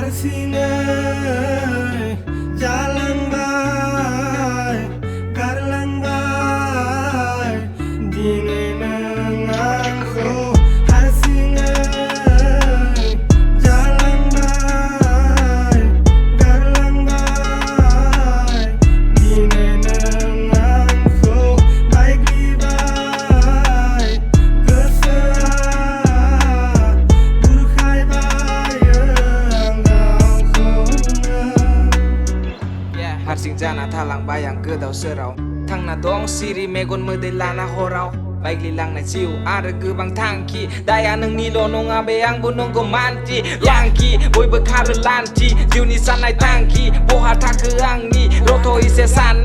Harsingwii garlangbay garlangbay dine nangangko Harsingwii garlangbay garlangbay dine nangangko baik libay kesera bukai bayang ngangko Harsing jana thalang bayang kedau serau thang na dong siri megon medelana horau baik lilang na jiu ada gebang tangki daya neng nilo nong abe yang bunong gomanti langki boy bekar lanti jiu ni sanai tangki boha tak keang ni roto ise san